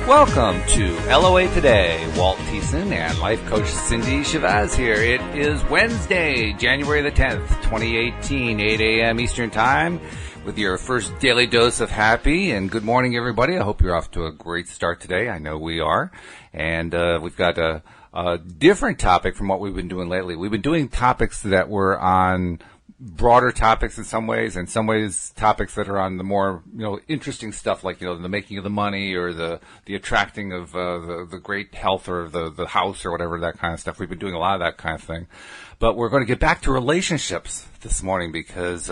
Welcome to LOA Today. Walt Thiessen and life coach Cindie Chavez here. It is Wednesday, January the 10th, 2018, 8 a.m. Eastern Time, with your first daily dose of happy. And good morning, everybody. I hope you're off to a great start today. I know we are. And we've got a different topic from what we've been doing lately. We've been doing topics that were on broader topics in some ways topics that are on the more, interesting stuff like, the making of the money or the attracting of the great health or the house or whatever, that kind of stuff. We've been doing a lot of that kind of thing. But we're going to get back to relationships this morning because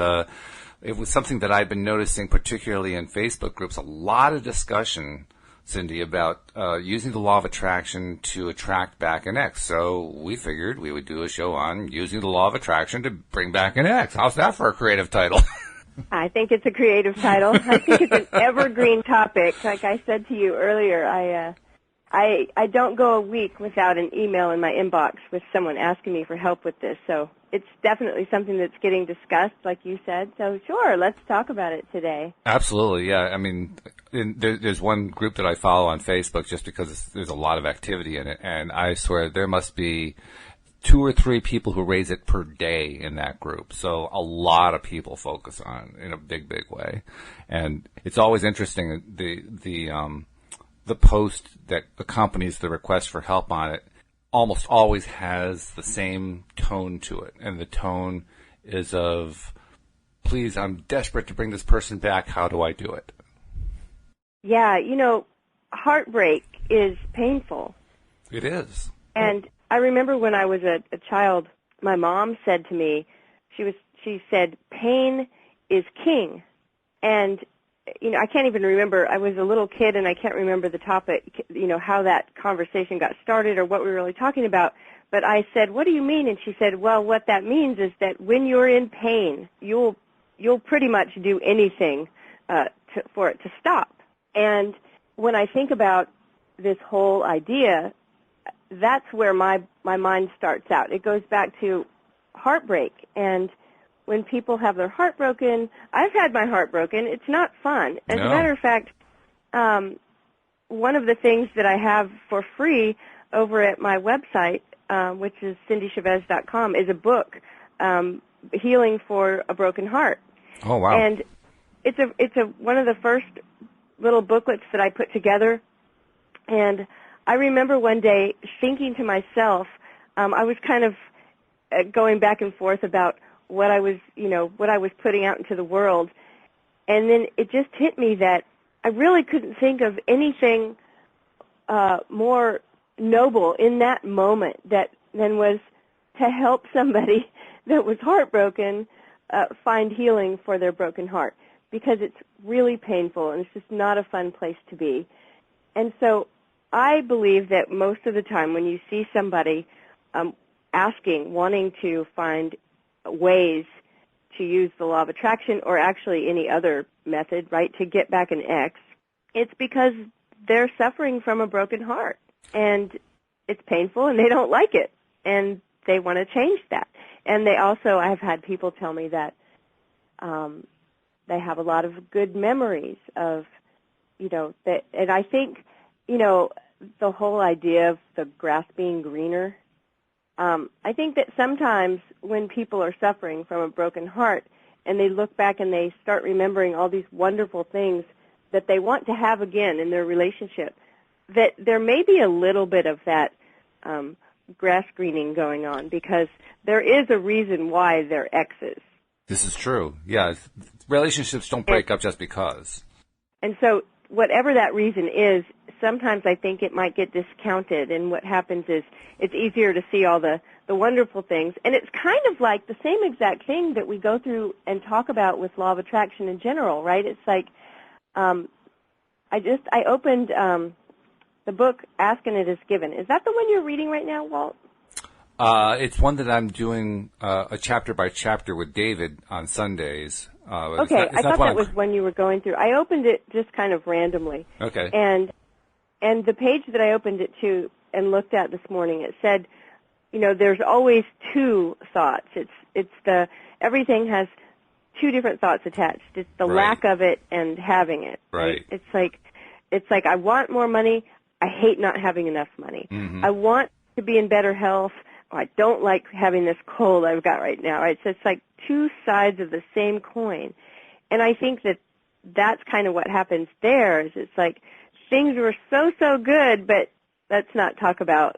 it was something that I've been noticing, particularly in Facebook groups, a lot of discussion, Cindie, about using the law of attraction to attract back an ex. So we figured we would do a show on using the law of attraction to bring back an ex. How's that for a creative title? I think it's a creative title. I think it's an evergreen topic. Like I said to you earlier, I don't go a week without an email in my inbox with someone asking me for help with this. So it's definitely something that's getting discussed, like you said. So sure, let's talk about it today. Absolutely, yeah. I mean, there's one group that I follow on Facebook just because there's a lot of activity in it, and I swear there must be 2 or 3 people who raise it per day in that group. So a lot of people focus on it in a big, big way. And it's always interesting, the post that accompanies the request for help on it almost always has the same tone to it. And the tone is of, please, I'm desperate to bring this person back. How do I do it? Yeah, heartbreak is painful. It is. And I remember when I was a child, my mom said to me, she said, pain is king. And, I can't even remember. I was a little kid and I can't remember the topic, how that conversation got started or what we were really talking about. But I said, what do you mean? And she said, well, what that means is that when you're in pain, you'll pretty much do anything for it to stop. And when I think about this whole idea, that's where my mind starts out. It goes back to heartbreak. And when people have their heart broken, I've had my heart broken. It's not fun. As a matter of fact, one of the things that I have for free over at my website, which is cindiechavez.com, is a book, Healing for a Broken Heart. Oh, wow. And it's one of the first little booklets that I put together. And I remember one day thinking to myself, I was kind of going back and forth about what I was putting out into the world. And then it just hit me that I really couldn't think of anything more noble in that moment than was to help somebody that was heartbroken find healing for their broken heart, because it's really painful and it's just not a fun place to be. And so I believe that most of the time when you see somebody wanting to find ways to use the law of attraction or actually any other method, right, to get back an ex, it's because they're suffering from a broken heart. And it's painful and they don't like it. And they want to change that. And I have had people tell me that they have a lot of good memories of, that, and I think, the whole idea of the grass being greener, I think that sometimes when people are suffering from a broken heart and they look back and they start remembering all these wonderful things that they want to have again in their relationship, that there may be a little bit of that grass greening going on, because there is a reason why they're exes. This is true. Yeah, relationships don't break up just because. And so whatever that reason is, sometimes I think it might get discounted, and what happens is it's easier to see all the wonderful things. And it's kind of like the same exact thing that we go through and talk about with law of attraction in general, right? It's like I opened the book Ask and It Is Given. Is that the one you're reading right now, Walt? It's one that I'm doing a chapter by chapter with David on Sundays. Okay, I thought that was when you were going through. I opened it just kind of randomly. Okay. And the page that I opened it to and looked at this morning, it said, there's always two thoughts. Everything has two different thoughts attached. It's the lack of it and having it. Right. It's like, it's like I want more money. I hate not having enough money. Mm-hmm. I want to be in better health. Oh, I don't like having this cold I've got right now. Right? So it's like two sides of the same coin. And I think that that's kind of what happens there is it's like things were so good, but let's not talk about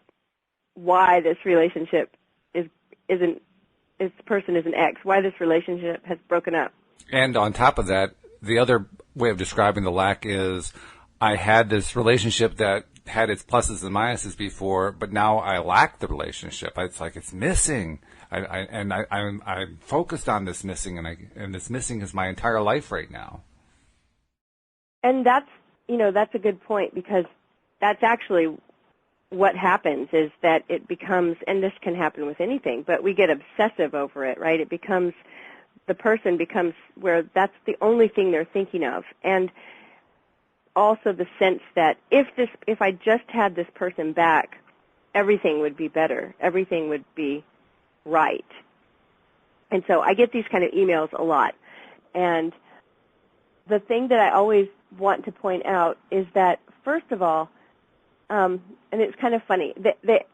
why this relationship this person is an ex, why this relationship has broken up. And on top of that, the other way of describing the lack is I had this relationship that had its pluses and minuses before, but now I lack the relationship. It's like it's missing. I'm focused on this missing, and this missing is my entire life right now. And that's a good point, because that's actually what happens is that it becomes, and this can happen with anything, but we get obsessive over it, right? It becomes, the person becomes where that's the only thing they're thinking of. And also the sense that if I just had this person back, everything would be better. Everything would be right. And so I get these kind of emails a lot. And the thing that I always want to point out is that, first of all, and it's kind of funny,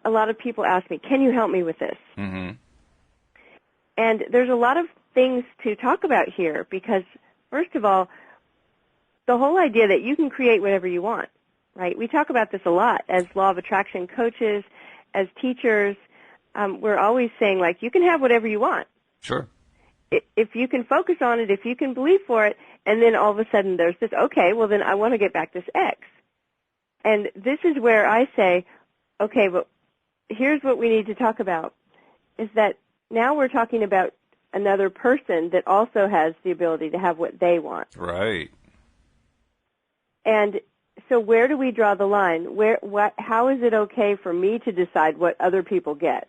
a lot of people ask me, can you help me with this? Mm-hmm. And there's a lot of things to talk about here because, first of all, the whole idea that you can create whatever you want, right? We talk about this a lot as law of attraction coaches, as teachers. We're always saying, like, you can have whatever you want. Sure. If you can focus on it, if you can believe for it, and then all of a sudden there's this, okay, well, then I want to get back this X. And this is where I say, okay, but here's what we need to talk about, is that now we're talking about another person that also has the ability to have what they want. Right. And so where do we draw the line? How is it okay for me to decide what other people get?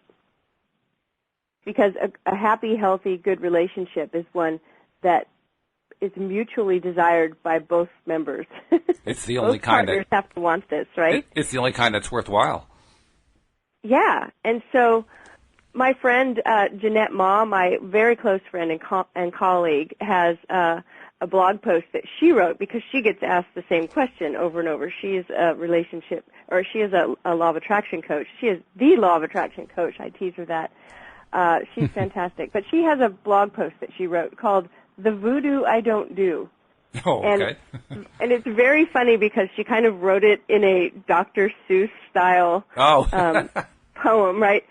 Because a happy, healthy, good relationship is one that is mutually desired by both members. It's the only both kind partners have to want this, right? It's the only kind that's worthwhile. Yeah, and so my friend Jeanette Ma, my very close friend and colleague, has a blog post that she wrote because she gets asked the same question over and over. She is a relationship, or she is a law of attraction coach. She is the law of attraction coach. I tease her that. She's fantastic. But she has a blog post that she wrote called The Voodoo I Don't Do. Oh, okay. And it's very funny because she kind of wrote it in a Dr. Seuss style poem, right?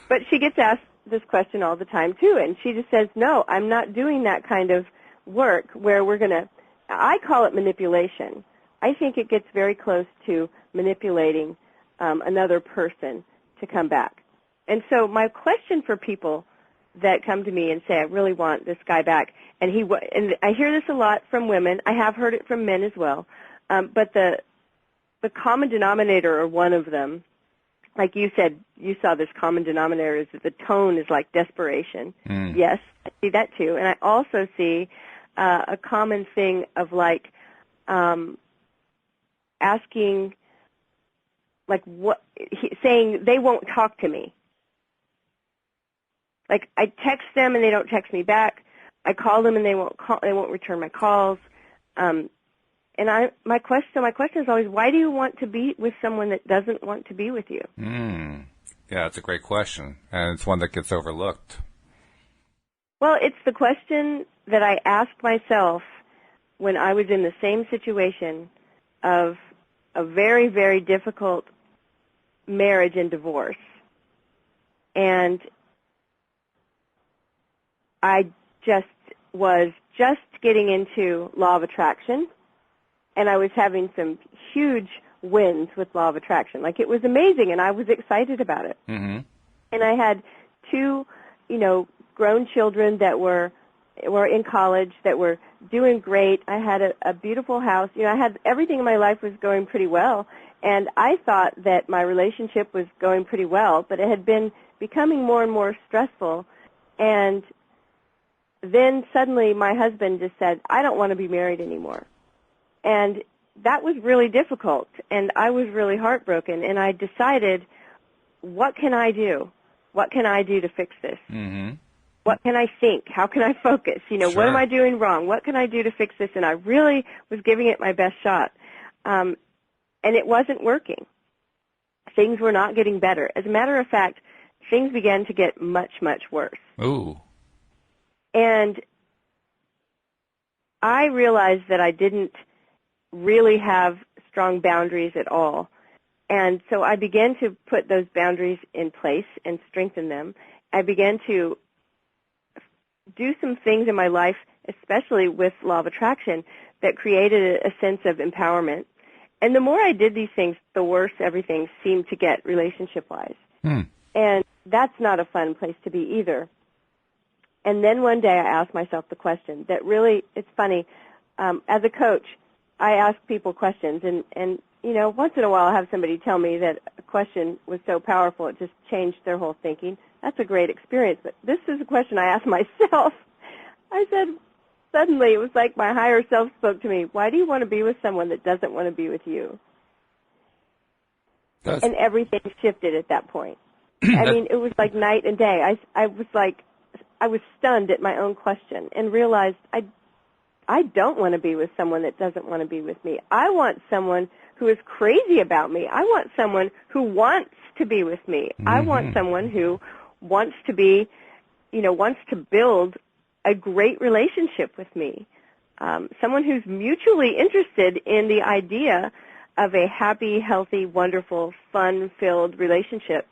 But she gets asked this question all the time, too. And she just says, no, I'm not doing that kind of work where I call it manipulation. I think it gets very close to manipulating another person to come back. And so my question for people that come to me and say, I really want this guy back, and I hear this a lot from women. I have heard it from men as well. But the common denominator, or one of them, like you said, you saw this common denominator is that the tone is like desperation. Mm. Yes, I see that too. And I also see a common thing of like asking, like saying they won't talk to me. Like I text them and they don't text me back. I call them and they won't return my calls. And my question is always, why do you want to be with someone that doesn't want to be with you? Mm. Yeah, it's a great question, and it's one that gets overlooked. Well, it's the question that I asked myself when I was in the same situation of a very, very difficult marriage and divorce. And I was just getting into law of attraction, and I was having some huge wins with law of attraction. Like, it was amazing, and I was excited about it. Mm-hmm. And I had two, grown children that were in college that were doing great. I had a beautiful house. I had everything in my life was going pretty well, and I thought that my relationship was going pretty well, but it had been becoming more and more stressful. And then suddenly my husband just said, I don't want to be married anymore. And that was really difficult, and I was really heartbroken, and I decided, what can I do? What can I do to fix this? Mm-hmm. What can I think? How can I focus? Sure. What am I doing wrong? What can I do to fix this? And I really was giving it my best shot. And it wasn't working. Things were not getting better. As a matter of fact, things began to get much, much worse. Ooh. And I realized that I didn't really have strong boundaries at all. And so I began to put those boundaries in place and strengthen them. I began to do some things in my life, especially with law of attraction, that created a sense of empowerment. And the more I did these things, the worse everything seemed to get relationship-wise. And that's not a fun place to be either. And then one day I asked myself the question that really, it's funny, as a coach, I ask people questions, and you know, once in a while I'll have somebody tell me that a question was so powerful it just changed their whole thinking. That's a great experience, but this is a question I asked myself. I said, suddenly it was like my higher self spoke to me, why do you want to be with someone that doesn't want to be with you? And everything shifted at that point. I mean, it was like night and day. I was stunned at my own question and realized I don't want to be with someone that doesn't want to be with me. I want someone who is crazy about me. I want someone who wants to be with me. I want someone who wants to be, you know, wants to build a great relationship with me. Someone who's mutually interested in the idea of a happy, healthy, wonderful, fun-filled relationship.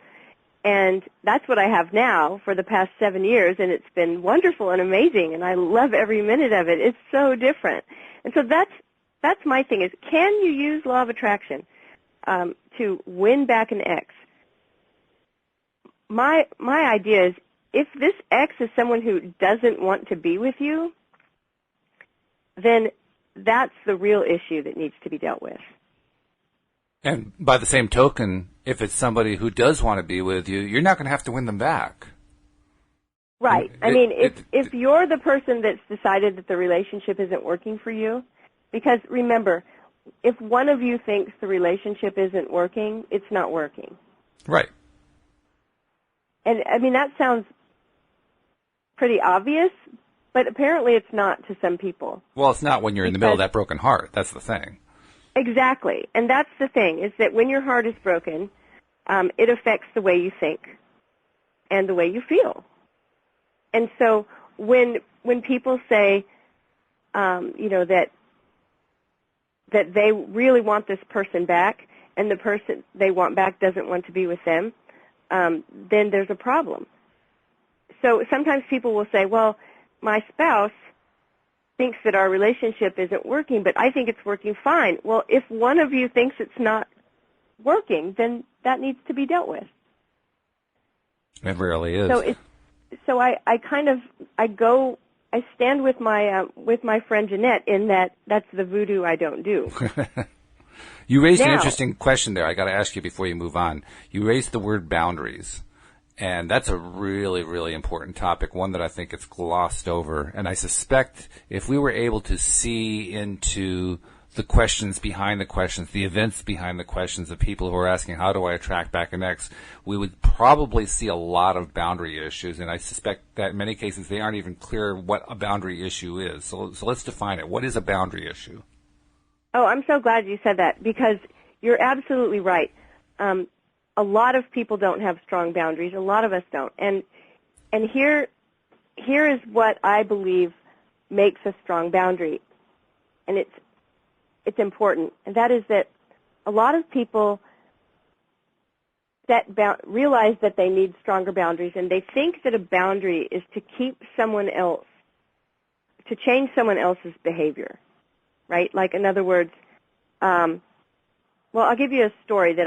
And that's what I have now for the past 7 years, and it's been wonderful and amazing, and I love every minute of it. It's so different. And so that's my thing is, can you use law of attraction to win back an ex? My idea is, if this ex is someone who doesn't want to be with you, then that's the real issue that needs to be dealt with. And by the same token, if it's somebody who does want to be with you, you're not going to have to win them back. Right. If you're the person that's decided that the relationship isn't working for you, because remember, if one of you thinks the relationship isn't working, it's not working. Right. And, I mean, that sounds pretty obvious, but apparently it's not to some people. Well, it's not when you're in the middle of that broken heart. That's the thing. Exactly. And that's the thing, is that when your heart is broken, it affects the way you think and the way you feel. And so when people say, you know, that they really want this person back and the person they want back doesn't want to be with them, then there's a problem. So sometimes people will say, well, my spouse thinks that our relationship isn't working, but I think it's working fine. Well, if one of you thinks it's not working, then that needs to be dealt with. It rarely is. So I stand with my friend Jeanette in that's the voodoo I don't do. You raised an interesting question there. I got to ask you before you move on. You raised the word boundaries. And that's a really, really important topic, one that I think it's glossed over. And I suspect if we were able to see into the questions behind the questions, the events behind the questions of people who are asking, how do I attract back an ex, we would probably see a lot of boundary issues. And I suspect that in many cases they aren't even clear what a boundary issue is. So let's define it. What is a boundary issue? Oh, I'm so glad you said that, because you're absolutely right. A lot of people don't have strong boundaries. A lot of us don't. And here is what I believe makes a strong boundary. And it's important. And that is that a lot of people realize that they need stronger boundaries, and they think that a boundary is to keep someone else, to change someone else's behavior, right? Like, in other words, well, I'll give you a story that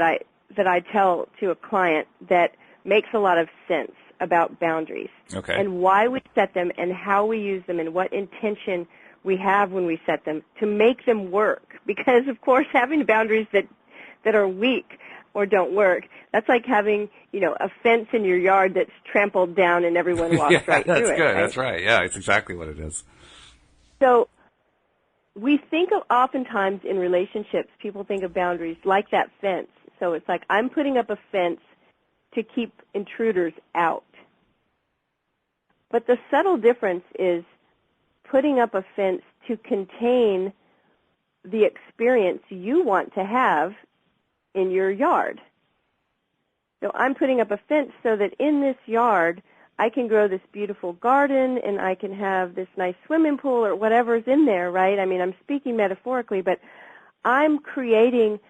I tell to a client that makes a lot of sense about boundaries. Okay. And why we set them and how we use them and what intention we have when we set them to make them work. Because, of course, having boundaries that are weak or don't work, that's like having, you know, a fence in your yard that's trampled down and everyone walks right through it. That's good. Right? That's right. Yeah, it's exactly what it is. So we think of oftentimes in relationships, people think of boundaries like that fence. So it's like I'm putting up a fence to keep intruders out. But the subtle difference is putting up a fence to contain the experience you want to have in your yard. So I'm putting up a fence so that in this yard I can grow this beautiful garden and I can have this nice swimming pool or whatever's in there, right? I mean, I'm speaking metaphorically, but I'm creating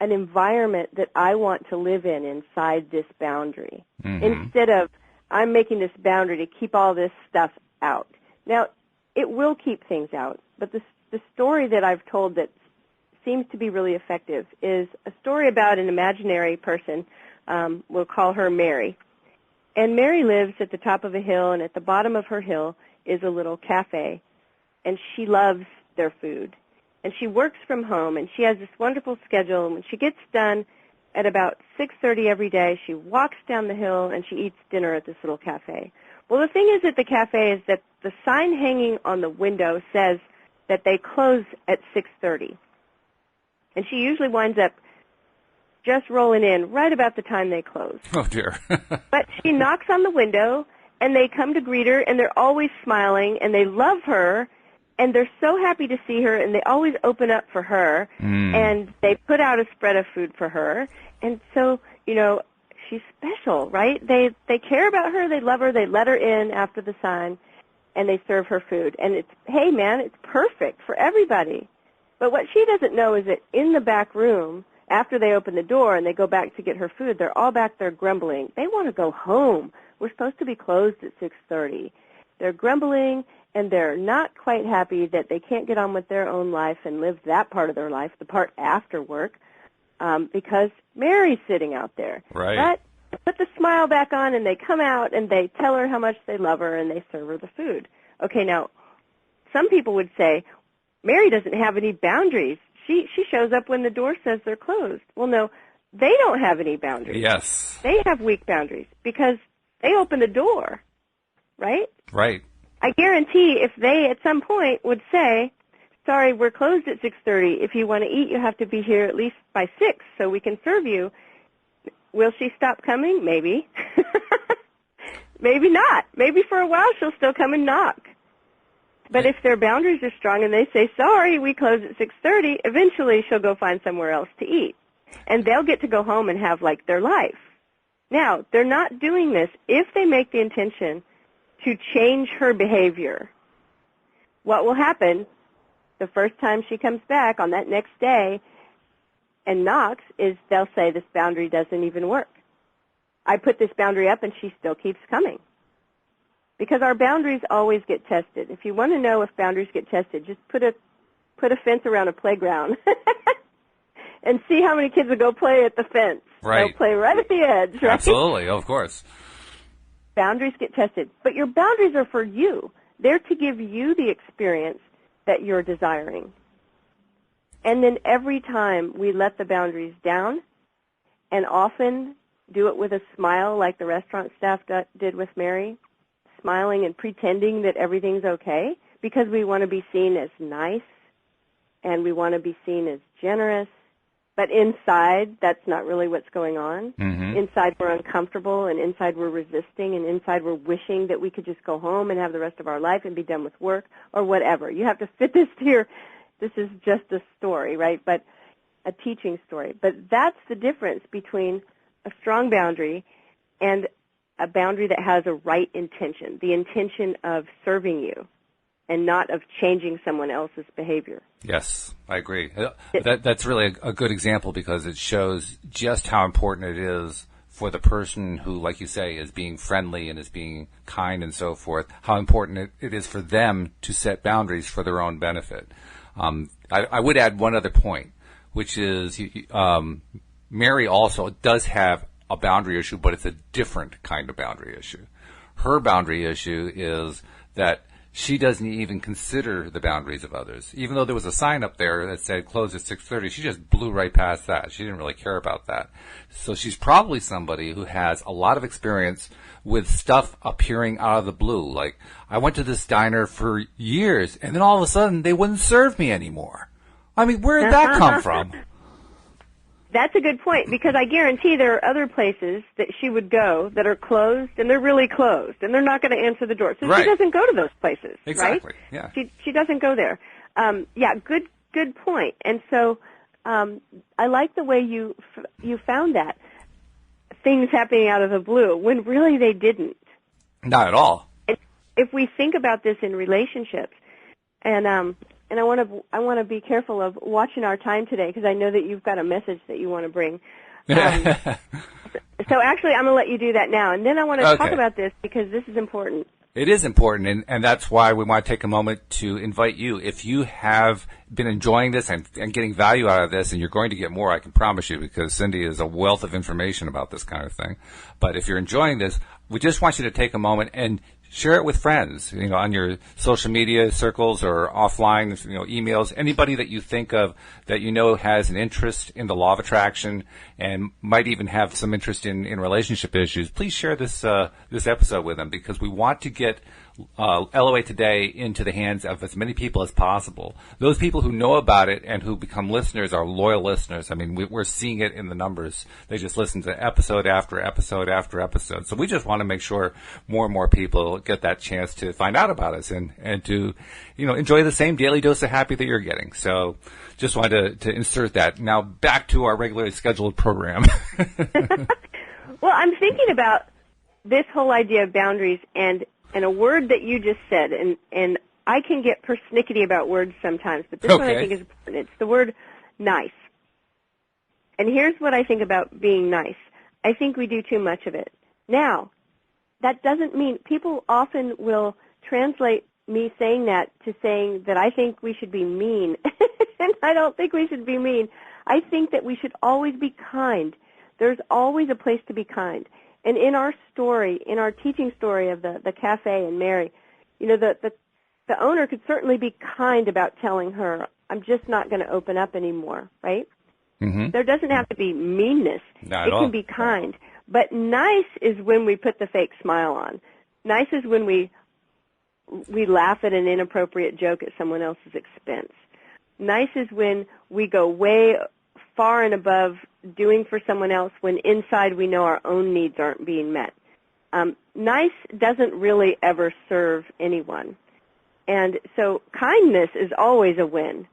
an environment that I want to live in inside this boundary. Instead of I'm making this boundary to keep all this stuff out. Now, it will keep things out, but the story that I've told that seems to be really effective is a story about an imaginary person. We'll call her Mary. And Mary lives at the top of a hill, and at the bottom of her hill is a little cafe, and she loves their food. And she works from home, and she has this wonderful schedule, and when she gets done at about 6:30 every day, she walks down the hill, and she eats dinner at this little cafe. Well, the thing is at the cafe is that the sign hanging on the window says that they close at 6:30. And she usually winds up just rolling in right about the time they close. Oh, dear. But she knocks on the window, and they come to greet her, and they're always smiling, and they love her, and they're so happy to see her, and they always open up for her, and they put out a spread of food for her. And so, she's special, right? They care about her, they love her, they let her in after the sign, and they serve her food. And hey, man, it's perfect for everybody. But what she doesn't know is that in the back room, after they open the door and they go back to get her food, they're all back there grumbling. They want to go home. We're supposed to be closed at 6:30. They're grumbling, and they're not quite happy that they can't get on with their own life and live that part of their life, the part after work, because Mary's sitting out there. Right. But they put the smile back on, and they come out, and they tell her how much they love her, and they serve her the food. Okay, now, some people would say, Mary doesn't have any boundaries. She shows up when the door says they're closed. Well, no, they don't have any boundaries. Yes. They have weak boundaries because they open the door, right? Right. I guarantee if they at some point would say, sorry, we're closed at 6:30. If you want to eat, you have to be here at least by 6 so we can serve you. Will she stop coming? Maybe. Maybe not. Maybe for a while she'll still come and knock. But if their boundaries are strong and they say, sorry, we close at 6:30, eventually she'll go find somewhere else to eat. And they'll get to go home and have, their life. Now, they're not doing this if they make the intention to change her behavior. What will happen the first time she comes back on that next day and knocks is they'll say this boundary doesn't even work. I put this boundary up and she still keeps coming. Because our boundaries always get tested. If you want to know if boundaries get tested, just put a fence around a playground and see how many kids will go play at the fence. Right. They'll play right at the edge, right? Absolutely, of course. Boundaries get tested. But your boundaries are for you. They're to give you the experience that you're desiring. And then every time we let the boundaries down, and often do it with a smile like the restaurant staff did with Mary, smiling and pretending that everything's okay, because we want to be seen as nice and we want to be seen as generous. But inside, that's not really what's going on. Mm-hmm. Inside, we're uncomfortable, and inside, we're resisting, and inside, we're wishing that we could just go home and have the rest of our life and be done with work or whatever. You have to fit this to your, this is just a story, right? But a teaching story. But that's the difference between a strong boundary and a boundary that has a right intention, the intention of serving you and not of changing someone else's behavior. Yes, I agree. That's really a good example because it shows just how important it is for the person who, like you say, is being friendly and is being kind and so forth, how important it is for them to set boundaries for their own benefit. I would add one other point, which is Mary also does have a boundary issue, but it's a different kind of boundary issue. Her boundary issue is that she doesn't even consider the boundaries of others. Even though there was a sign up there that said close at 6:30, she just blew right past that. She didn't really care about that. So she's probably somebody who has a lot of experience with stuff appearing out of the blue. Like, I went to this diner for years, and then all of a sudden they wouldn't serve me anymore. I mean, where did that come from? That's a good point, because I guarantee there are other places that she would go that are closed, and they're really closed, and they're not going to answer the door. So right. She doesn't go to those places, exactly. Right? Yeah. She doesn't go there. Yeah, good point. And so I like the way you found that. Things happening out of the blue, when really they didn't. Not at all. If we think about this in relationships, and I want to be careful of watching our time today because I know that you've got a message that you want to bring. So actually, I'm going to let you do that now, and then I want to talk about this because this is important. It is important, and that's why we want to take a moment to invite you. If you have been enjoying this and getting value out of this, and you're going to get more, I can promise you, because Cindie is a wealth of information about this kind of thing. But if you're enjoying this, we just want you to take a moment and share it with friends, on your social media circles or offline, emails, anybody that you think of that has an interest in the law of attraction and might even have some interest in relationship issues. Please share this episode with them because we want to get LOA Today into the hands of as many people as possible. Those people who know about it and who become listeners are loyal listeners. I mean, we're seeing it in the numbers. They just listen to episode after episode after episode. So we just want to make sure more and more people get that chance to find out about us and to, enjoy the same daily dose of happy that you're getting. So just wanted to insert that. Now back to our regularly scheduled program. Well, I'm thinking about this whole idea of boundaries and a word that you just said, and I can get persnickety about words sometimes, but this one I think is important. It's the word nice. And here's what I think about being nice. I think we do too much of it. Now, that doesn't mean people often will translate me saying that to saying that I think we should be mean. And I don't think we should be mean. I think that we should always be kind. There's always a place to be kind. And in our story, in our teaching story of the cafe and Mary, the owner could certainly be kind about telling her, I'm just not going to open up anymore, right? Mm-hmm. There doesn't have to be meanness. Not it at all. Can be kind. But nice is when we put the fake smile on. Nice is when we laugh at an inappropriate joke at someone else's expense. Nice is when we go way far and above doing for someone else when inside we know our own needs aren't being met. Nice doesn't really ever serve anyone. And so kindness is always a win.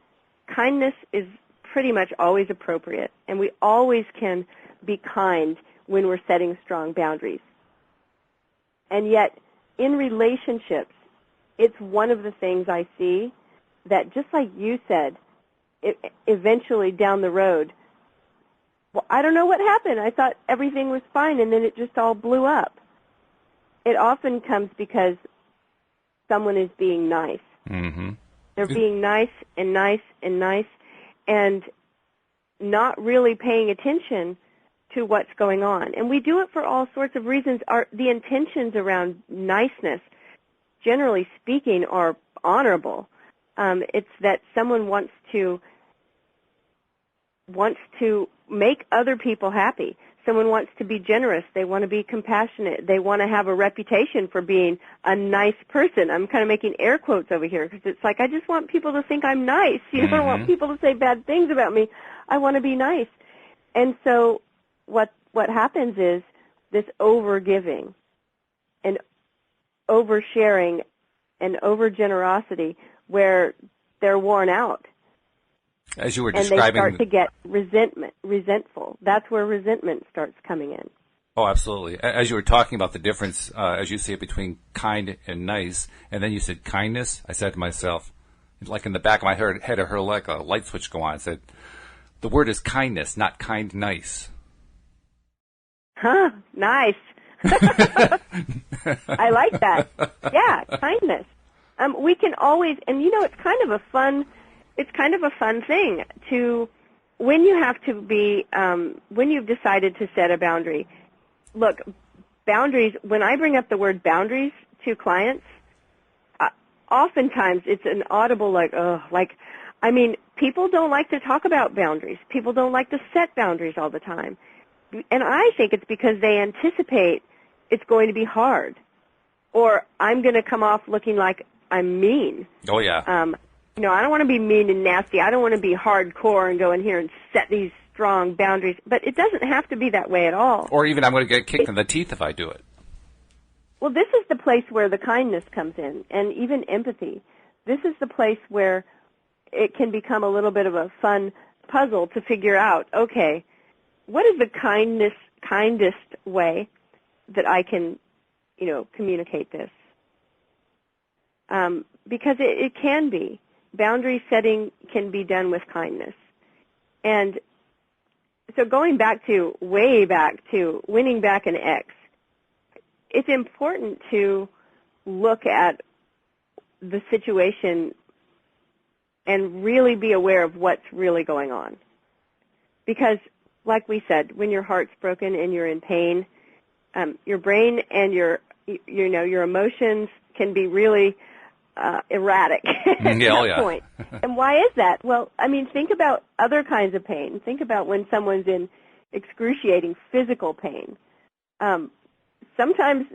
Kindness is pretty much always appropriate, and we always can be kind when we're setting strong boundaries. And yet, in relationships, it's one of the things I see that, just like you said, eventually down the road, well, I don't know what happened. I thought everything was fine, and then it just all blew up. It often comes because someone is being nice. Mm-hmm. They're being nice and nice and nice and not really paying attention to what's going on. And we do it for all sorts of reasons. The intentions around niceness, generally speaking, are honorable. It's that someone wants to make other people happy. Someone wants to be generous. They want to be compassionate. They want to have a reputation for being a nice person. I'm kind of making air quotes over here because it's like I just want people to think I'm nice. I don't want people to say bad things about me. I want to be nice. And so what happens is this over-giving and over-sharing and over-generosity where they're worn out. As you were describing, and they start to get resentful. That's where resentment starts coming in. Oh, absolutely. As you were talking about the difference, as you see it, between kind and nice, and then you said kindness, I said to myself, like in the back of my head, I heard like a light switch go on. I said, the word is kindness, not kind nice. Huh, nice. I like that. Yeah, kindness. We can always, and it's kind of a fun thing to, when you have to be, when you've decided to set a boundary. Look, boundaries, when I bring up the word boundaries to clients, oftentimes it's an audible people don't like to talk about boundaries. People don't like to set boundaries all the time. And I think it's because they anticipate it's going to be hard. Or I'm going to come off looking like I'm mean. Oh, yeah. I don't want to be mean and nasty. I don't want to be hardcore and go in here and set these strong boundaries. But it doesn't have to be that way at all. Or even I'm going to get kicked in the teeth if I do it. Well, this is the place where the kindness comes in, and even empathy. This is the place where it can become a little bit of a fun puzzle to figure out, okay, what is the kindest way that I can, communicate this? Because it can be. Boundary setting can be done with kindness. And so going way back to winning back an ex, it's important to look at the situation and really be aware of what's really going on. Because, like we said, when your heart's broken and you're in pain, your brain and your emotions can be really erratic at that point. And why is that? Well, think about other kinds of pain. Think about when someone's in excruciating physical pain. Sometimes,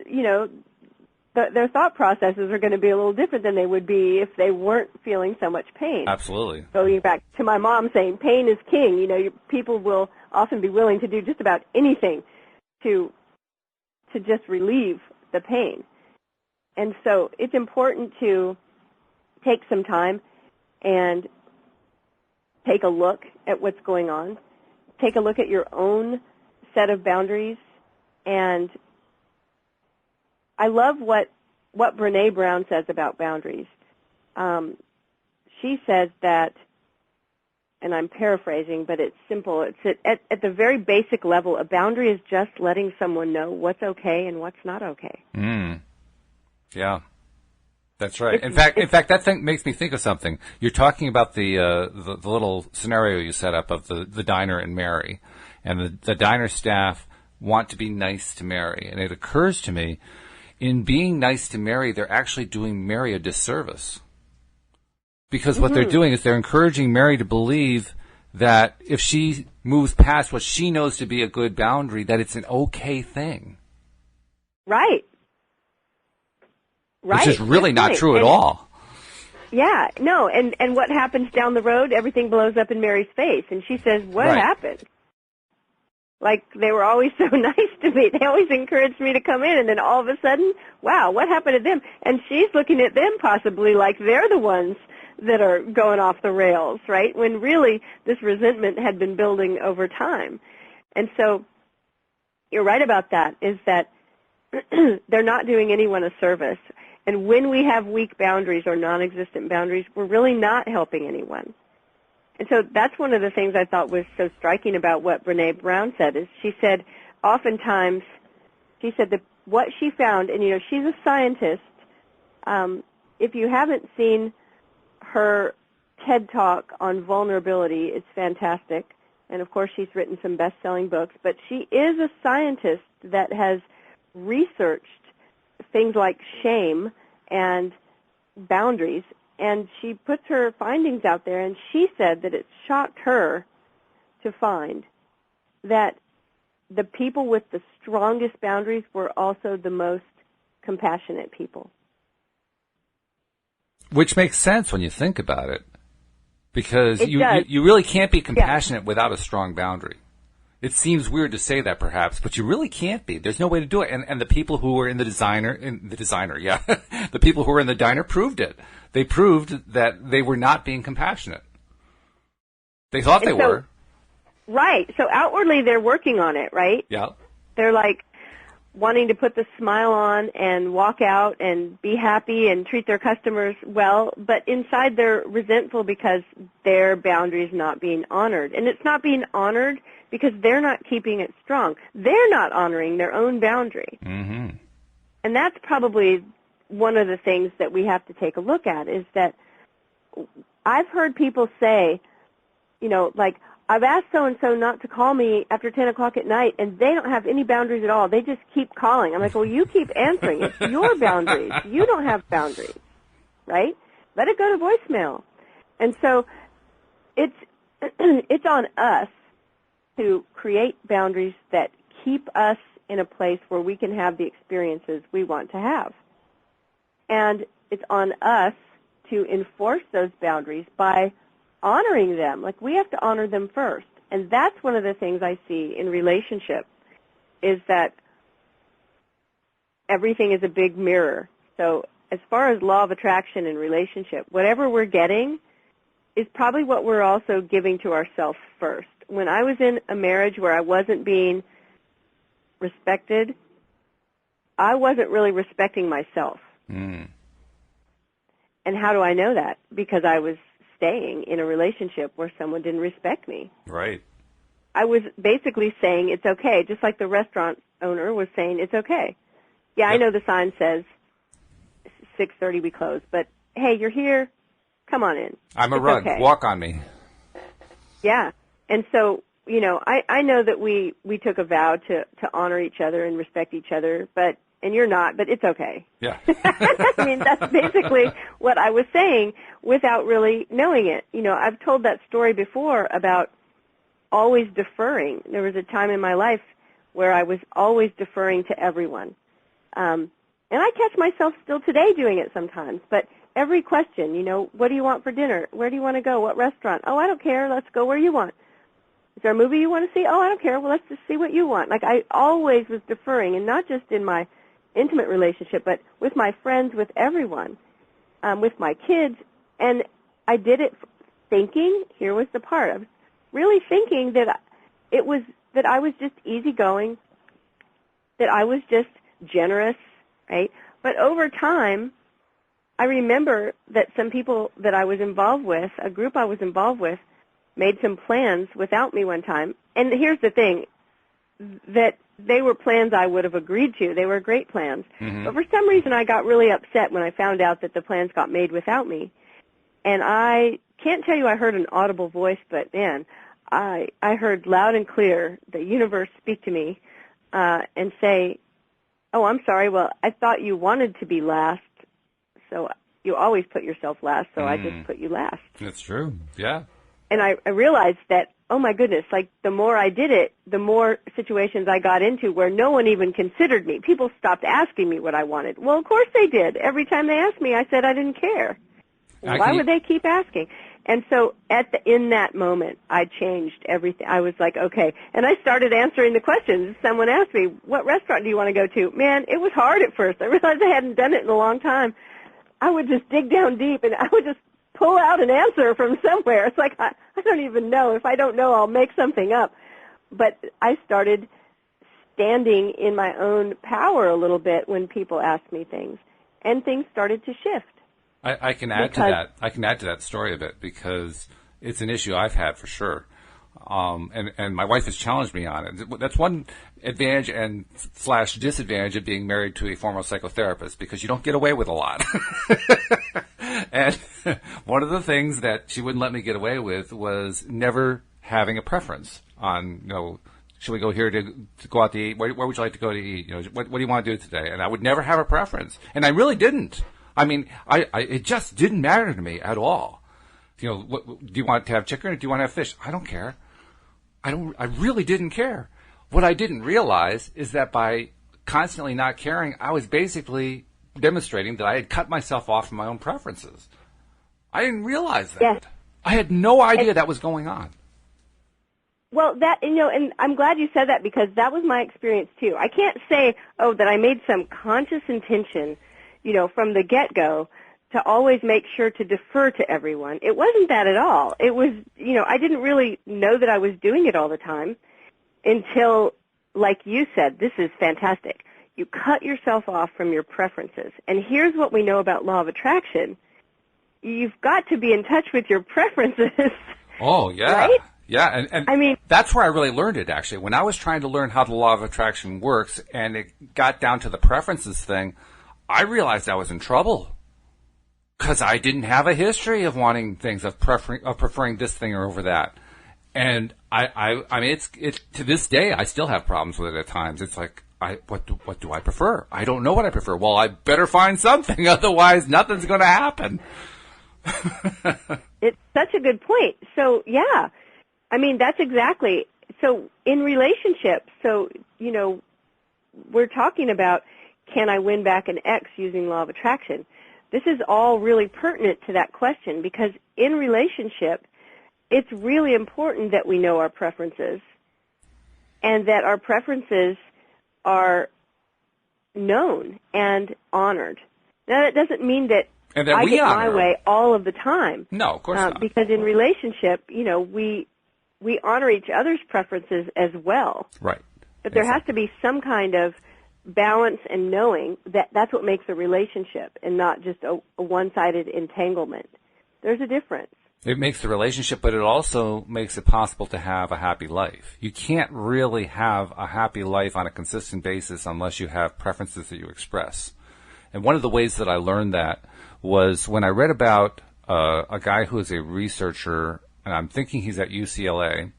their thought processes are going to be a little different than they would be if they weren't feeling so much pain. Absolutely. Going back to my mom saying, pain is king. People will often be willing to do just about anything to just relieve the pain. And so it's important to take some time and take a look at what's going on. Take a look at your own set of boundaries. And I love what Brené Brown says about boundaries. She says that, and I'm paraphrasing, but it's simple. It's at the very basic level, a boundary is just letting someone know what's okay and what's not okay. Yeah, that's right. In fact, that thing makes me think of something. You're talking about the little scenario you set up of the diner and Mary, and the diner staff want to be nice to Mary, and it occurs to me, in being nice to Mary, they're actually doing Mary a disservice. Because what they're doing is they're encouraging Mary to believe that if she moves past what she knows to be a good boundary, that it's an okay thing. Right. Which is really not true at all. Yeah, no, and what happens down the road, everything blows up in Mary's face, and she says, what happened? Like, they were always so nice to me. They always encouraged me to come in, and then all of a sudden, wow, what happened to them? And she's looking at them possibly like they're the ones that are going off the rails, right? When really this resentment had been building over time. And so you're right about that, is that they're not doing anyone a service. And when we have weak boundaries or non-existent boundaries, we're really not helping anyone. And so that's one of the things I thought was so striking about what Brené Brown said, is she said oftentimes, she said that what she found, and she's a scientist, if you haven't seen her TED Talk on vulnerability, it's fantastic. And of course she's written some best-selling books, but she is a scientist that has researched things like shame and boundaries, and she puts her findings out there, and she said that it shocked her to find that the people with the strongest boundaries were also the most compassionate people. Which makes sense when you think about it, because you really can't be compassionate without a strong boundary. It seems weird to say that, perhaps, but you really can't be. There's no way to do it. And the people who were the people who were in the diner proved it. They proved that they were not being compassionate. They thought they were. Right. So outwardly they're working on it, right? Yeah. They're like wanting to put the smile on and walk out and be happy and treat their customers well, but inside they're resentful because their boundary's not being honored. And it's not being honored because they're not keeping it strong. They're not honoring their own boundary. Mm-hmm. And that's probably one of the things that we have to take a look at, is that I've heard people say, like, I've asked so-and-so not to call me after 10 o'clock at night, and they don't have any boundaries at all. They just keep calling. I'm like, well, you keep answering. It's your boundaries. You don't have boundaries, right? Let it go to voicemail. And so it's on us to create boundaries that keep us in a place where we can have the experiences we want to have. And it's on us to enforce those boundaries by honoring them. Like, we have to honor them first. And that's one of the things I see in relationship, is that everything is a big mirror. So as far as law of attraction in relationship, whatever we're getting is probably what we're also giving to ourselves first. When I was in a marriage where I wasn't being respected, I wasn't really respecting myself. Mm. And how do I know that? Because I was staying in a relationship where someone didn't respect me. Right. I was basically saying it's okay, just like the restaurant owner was saying it's okay. Yeah, Yep. I know the sign says 6:30 we close, but hey, you're here, come on in. I'm a It's rug. okay. Walk on me. Yeah. And so, I know that we took a vow to honor each other and respect each other, and you're not, but it's okay. Yeah. I mean, that's basically what I was saying without really knowing it. I've told that story before about always deferring. There was a time in my life where I was always deferring to everyone. And I catch myself still today doing it sometimes, but every question, what do you want for dinner? Where do you want to go? What restaurant? Oh, I don't care. Let's go where you want. Is there a movie you want to see? Oh, I don't care. Well, let's just see what you want. Like, I always was deferring, and not just in my intimate relationship, but with my friends, with everyone, with my kids. And I did it thinking, here was the part, I was really thinking that I was just easygoing, that I was just generous, right? But over time, I remember that some people that I was involved with, a group I was involved with, made some plans without me one time. And here's the thing, that they were plans I would have agreed to. They were great plans. Mm-hmm. But for some reason, I got really upset when I found out that the plans got made without me. And I can't tell you I heard an audible voice, but, man, I heard loud and clear the universe speak to me and say, oh, I'm sorry, well, I thought you wanted to be last, so you always put yourself last, so I just put you last. That's true, yeah. And I realized that, oh, my goodness, like the more I did it, the more situations I got into where no one even considered me. People stopped asking me what I wanted. Well, of course they did. Every time they asked me, I said I didn't care. Why would they keep asking? And so in that moment, I changed everything. I was like, okay. And I started answering the questions. Someone asked me, what restaurant do you want to go to? Man, it was hard at first. I realized I hadn't done it in a long time. I would just dig down deep, and I would just pull out an answer from somewhere. It's like, I don't even know. If I don't know, I'll make something up. But I started standing in my own power a little bit when people asked me things, and things started to shift. I can add to that. I can add to that story a bit because it's an issue I've had for sure. And my wife has challenged me on it. That's one advantage and / disadvantage of being married to a former psychotherapist, because you don't get away with a lot. And one of the things that she wouldn't let me get away with was never having a preference on, should we go here to go out to eat? Where would you like to go to eat? What do you want to do today? And I would never have a preference. And I really didn't. I mean, it just didn't matter to me at all. Do you want to have chicken or do you want to have fish? I don't care. I really didn't care. What I didn't realize is that by constantly not caring, I was basically demonstrating that I had cut myself off from my own preferences. I didn't realize that. Yes. I had no idea that was going on. Well, and I'm glad you said that, because that was my experience too. I can't say, that I made some conscious intention, from the get-go to always make sure to defer to everyone. It wasn't that at all. It was, I didn't really know that I was doing it all the time until, like you said, this is fantastic. You cut yourself off from your preferences. And here's what we know about law of attraction. You've got to be in touch with your preferences. Oh, yeah. Right? Yeah, and I mean, that's where I really learned it, actually. When I was trying to learn how the law of attraction works and it got down to the preferences thing, I realized I was in trouble. Because I didn't have a history of wanting things, of preferring this thing or over that. And I mean, it's to this day, I still have problems with it at times. It's like, what do I prefer? I don't know what I prefer. Well, I better find something, otherwise nothing's going to happen. It's such a good point. So, yeah. I mean, that's exactly. So, in relationships, we're talking about, can I win back an ex using law of attraction? This is all really pertinent to that question, because in relationship, it's really important that we know our preferences and that our preferences are known and honored. Now, that doesn't mean that And that I we get honor my way all of the time. No, of course not. Because in relationship, we honor each other's preferences as well. Right. But there has to be some kind of balance and knowing that that's what makes a relationship and not just a one-sided entanglement. There's a difference. It makes the relationship, but it also makes it possible to have a happy life. You can't really have a happy life on a consistent basis unless you have preferences that you express. And one of the ways that I learned that was when I read about a guy who is a researcher, and I'm thinking he's at UCLA,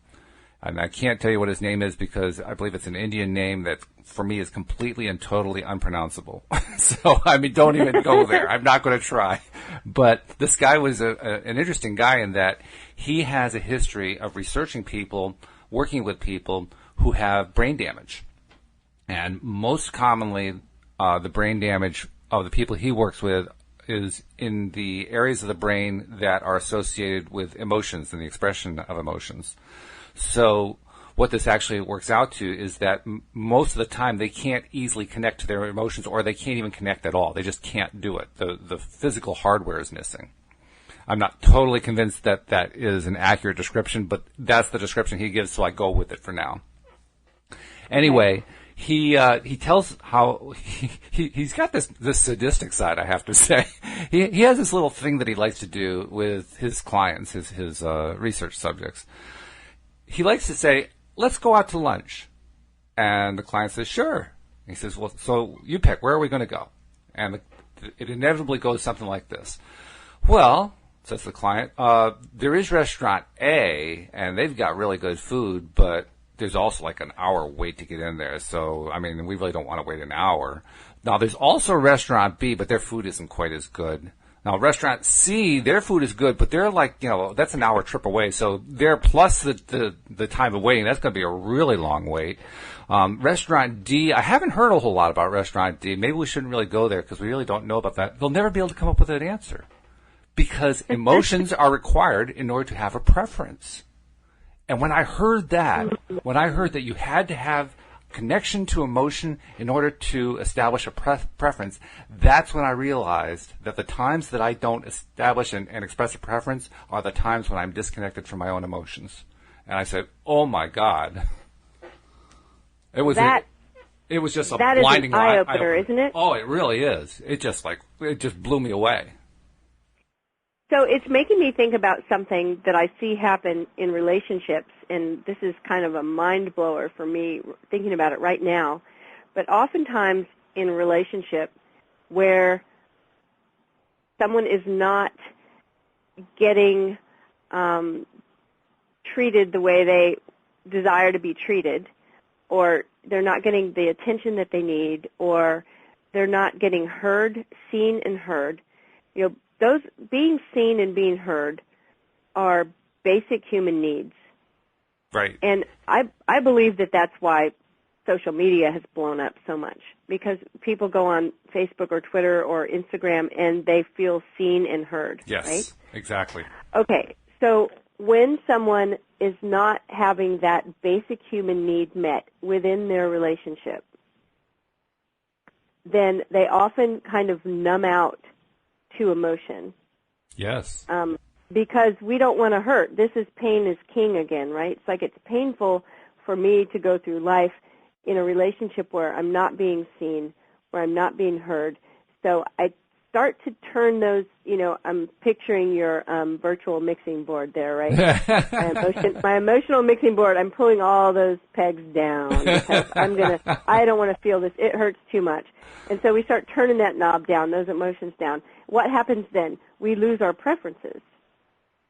and I can't tell you what his name is because I believe it's an Indian name that, for me, is completely and totally unpronounceable. So, don't even go there. I'm not going to try. But this guy was an interesting guy in that he has a history of researching people, working with people who have brain damage. And most commonly, the brain damage of the people he works with is in the areas of the brain that are associated with emotions and the expression of emotions. So what this actually works out to is that most of the time they can't easily connect to their emotions, or they can't even connect at all. They just can't do it. The physical hardware is missing. I'm not totally convinced that that is an accurate description, but that's the description he gives, so I go with it for now. Anyway, he tells how he's got this sadistic side, I have to say. He has this little thing that he likes to do with his clients, his research subjects. He likes to say, let's go out to lunch. And the client says, sure. He says, well, so you pick, where are we going to go? And it inevitably goes something like this. Well, says the client, there is restaurant A, and they've got really good food, but there's also like an hour wait to get in there. So, we really don't want to wait an hour. Now, there's also restaurant B, but their food isn't quite as good. Now, restaurant C, their food is good, but they're like, that's an hour trip away. So they're plus the time of waiting. That's going to be a really long wait. Restaurant D, I haven't heard a whole lot about restaurant D. Maybe we shouldn't really go there because we really don't know about that. They'll never be able to come up with an answer because emotions are required in order to have a preference. And when I heard that you had to have connection to emotion in order to establish a preference, that's when I realized that the times that I don't establish and express a preference are the times when I'm disconnected from my own emotions. And I said, oh my God. It was just a blinding eye-opener, isn't it? Oh, it really is. It just blew me away. So it's making me think about something that I see happen in relationships, and this is kind of a mind blower for me thinking about it right now. But oftentimes in a relationship where someone is not getting treated the way they desire to be treated, or they're not getting the attention that they need, or they're not getting heard, seen and heard, those being seen and being heard are basic human needs. Right. And I believe that that's why social media has blown up so much, because people go on Facebook or Twitter or Instagram and they feel seen and heard. Yes, right? Exactly. Okay, so when someone is not having that basic human need met within their relationship, then they often kind of numb out to emotion. Yes. Because we don't want to hurt. This is pain is king again, right? It's like it's painful for me to go through life in a relationship where I'm not being seen, where I'm not being heard. So I start to turn those, I'm picturing your virtual mixing board there, right? my emotional mixing board, I'm pulling all those pegs down because I don't want to feel this. It hurts too much. And so we start turning that knob down, those emotions down. What happens then? We lose our preferences.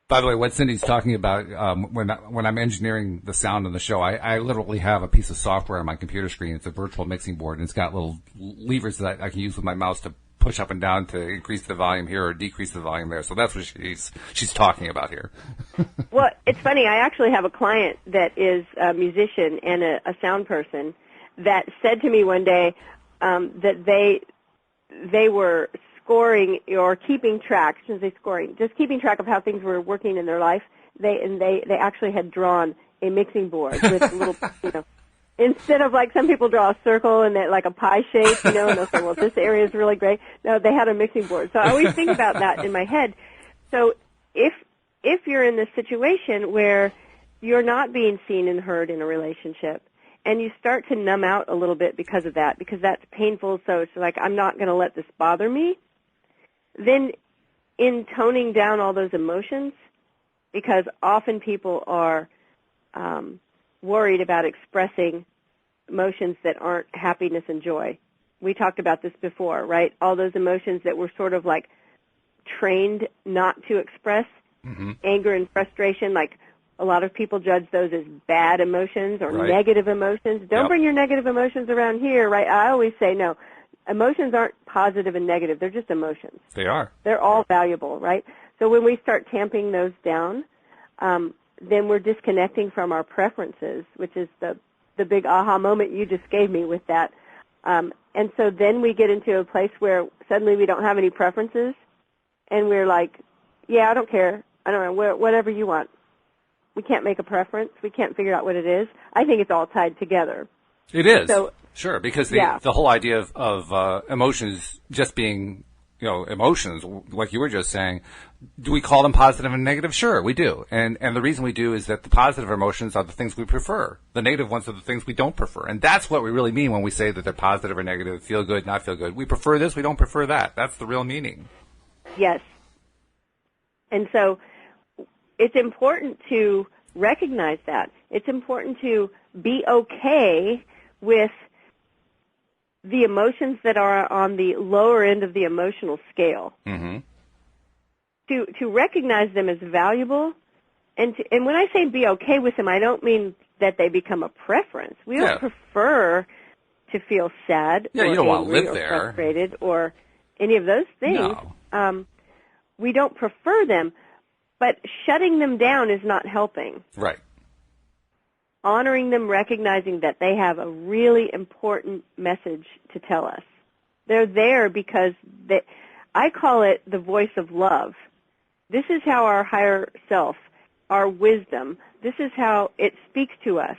By the way, what Cindy's talking about, when I'm engineering the sound on the show, I literally have a piece of software on my computer screen. It's a virtual mixing board, and it's got little levers that I can use with my mouse to push up and down to increase the volume here or decrease the volume there. So that's what she's talking about here. Well, it's funny. I actually have a client that is a musician and a sound person that said to me one day that they were scoring or keeping track, shouldn't say scoring, just keeping track of how things were working in their life. They actually had drawn a mixing board with little, Instead of like some people draw a circle and that like a pie shape, and they'll say, well, this area is really great. No, they had a mixing board. So I always think about that in my head. So if you're in this situation where you're not being seen and heard in a relationship, and you start to numb out a little bit because of that, because that's painful, so it's like, I'm not going to let this bother me, then in toning down all those emotions, because often people are worried about expressing emotions that aren't happiness and joy. We talked about this before, right? All those emotions that we're sort of like trained not to express, anger and frustration, like a lot of people judge those as bad emotions or negative emotions. Don't bring your negative emotions around here, right? I always say, no, emotions aren't positive and negative. They're just emotions. They are. They're all valuable, right? So when we start tamping those down, then we're disconnecting from our preferences, which is the big aha moment you just gave me with that. And so then we get into a place where suddenly we don't have any preferences, and we're like, yeah, I don't care. I don't know, whatever you want. We can't make a preference. We can't figure out what it is. I think it's all tied together. It is. So, sure, because the whole idea of emotions just being, emotions, like you were just saying, do we call them positive and negative? Sure, we do. And the reason we do is that the positive emotions are the things we prefer. The negative ones are the things we don't prefer. And that's what we really mean when we say that they're positive or negative, feel good, not feel good. We prefer this, we don't prefer that. That's the real meaning. Yes. And so it's important to recognize that. It's important to be okay with the emotions that are on the lower end of the emotional scale. Mm-hmm. To recognize them as valuable, and when I say be okay with them, I don't mean that they become a preference. We don't prefer to feel sad or you don't want to angry live or there. frustrated or any of those things. No. We don't prefer them, but shutting them down is not helping. Right. Honoring them, recognizing that they have a really important message to tell us. They're there because I call it the voice of love. This is how our higher self, our wisdom, this is how it speaks to us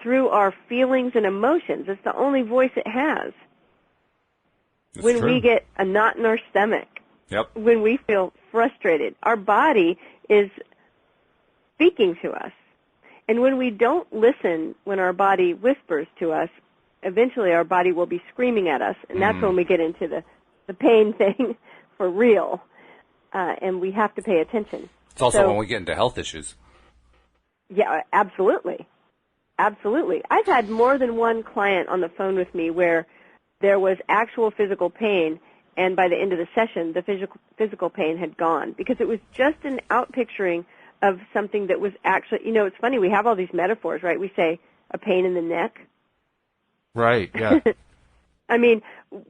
through our feelings and emotions. It's the only voice it has. That's when true. we get a knot in our stomach, when we feel frustrated, our body is speaking to us. And when we don't listen, when our body whispers to us, eventually our body will be screaming at us, and that's when we get into the pain thing for real, and we have to pay attention. It's also when we get into health issues. Yeah, absolutely. Absolutely. I've had more than one client on the phone with me where there was actual physical pain, and by the end of the session, the physical pain had gone because it was just an out-picturing of something that was actually, it's funny, we have all these metaphors, right? We say a pain in the neck. Right, yeah. I mean,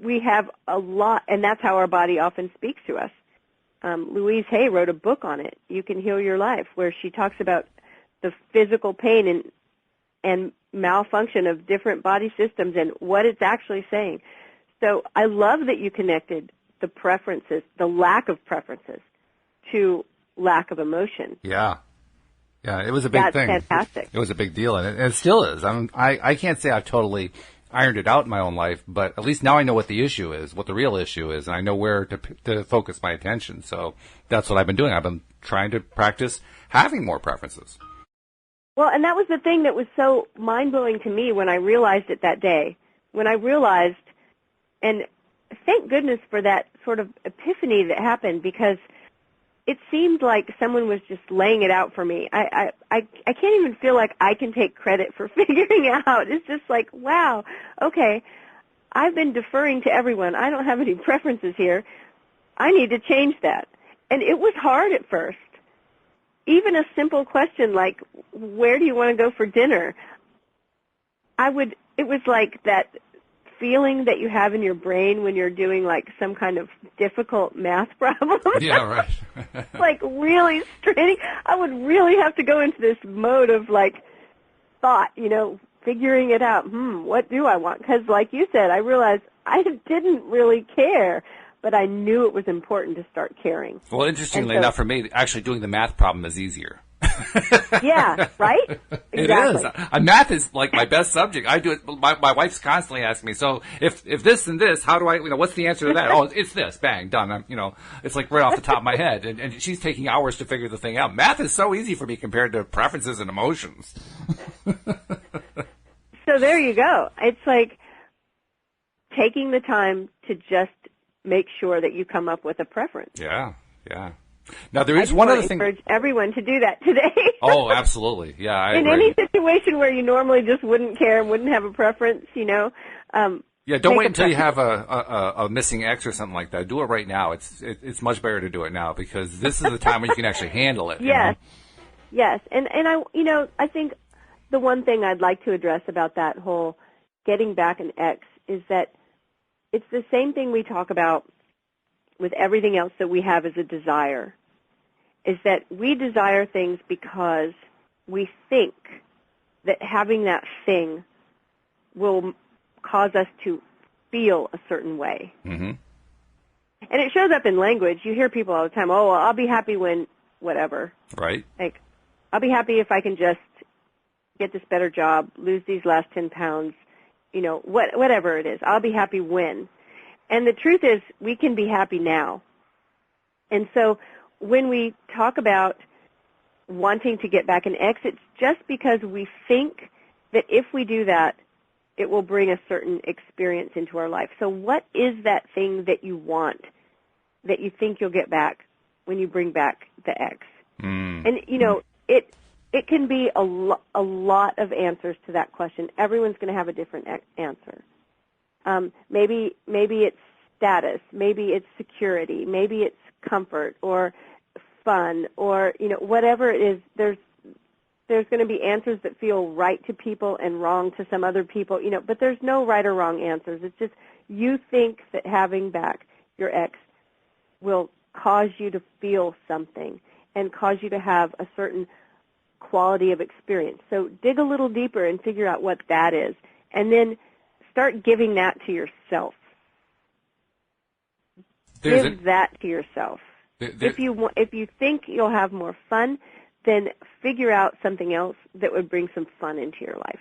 we have a lot, and that's how our body often speaks to us. Louise Hay wrote a book on it, You Can Heal Your Life, where she talks about the physical pain and malfunction of different body systems and what it's actually saying. So I love that you connected the preferences, the lack of preferences, to lack of emotion. Yeah. Yeah, it was a big thing. That's fantastic. It was a big deal, and it still is. I can't say I've totally ironed it out in my own life, but at least now I know what the issue is, what the real issue is, and I know where to focus my attention. So that's what I've been doing. I've been trying to practice having more preferences. Well, and that was the thing that was so mind-blowing to me when I realized it that day. When I realized, and thank goodness for that sort of epiphany that happened, because it seemed like someone was just laying it out for me. I can't even feel like I can take credit for figuring out. It's just like, wow, okay, I've been deferring to everyone. I don't have any preferences here. I need to change that. And it was hard at first. Even a simple question like, where do you want to go for dinner? It was like that feeling that you have in your brain when you're doing like some kind of difficult math problem. Yeah, right. Like really straining. I would really have to go into this mode of like thought, figuring it out. What do I want? Because like you said, I realized I didn't really care, but I knew it was important to start caring. Well, interestingly enough, for me, actually doing the math problem is easier. Yeah, right? It Exactly. is. Math is like my best subject. I do it. My wife's constantly asking me, so if this and this, how do I, what's the answer to that? Oh, it's this. Bang, done. It's like right off the top of my head. And she's taking hours to figure the thing out. Math is so easy for me compared to preferences and emotions. So there you go. It's like taking the time to just make sure that you come up with a preference. Yeah, yeah. Now, there is one other thing. I encourage everyone to do that today. Oh, absolutely. Yeah, I In agree. any situation where you normally just wouldn't care and wouldn't have a preference, Yeah, don't wait until you have a missing X or something like that. Do it right now. It's much better to do it now because this is the time when you can actually handle it. Yes. Yes. And I think the one thing I'd like to address about that whole getting back an X is that it's the same thing we talk about with everything else that we have as a desire, is that we desire things because we think that having that thing will cause us to feel a certain way. Mm-hmm. And it shows up in language. You hear people all the time, oh, well, I'll be happy when whatever. Right. Like, I'll be happy if I can just get this better job, lose these last 10 pounds, whatever it is. I'll be happy when. And the truth is, we can be happy now. And so when we talk about wanting to get back an X, it's just because we think that if we do that, it will bring a certain experience into our life. So what is that thing that you want, that you think you'll get back when you bring back the X? Mm. And, it can be a lot of answers to that question. Everyone's going to have a different answer. Maybe it's status, maybe it's security, maybe it's comfort or fun or, whatever it is. There's going to be answers that feel right to people and wrong to some other people, but there's no right or wrong answers. It's just you think that having back your ex will cause you to feel something and cause you to have a certain quality of experience. So dig a little deeper and figure out what that is, and then start giving that to yourself. Give that to yourself. If you think you'll have more fun, then figure out something else that would bring some fun into your life,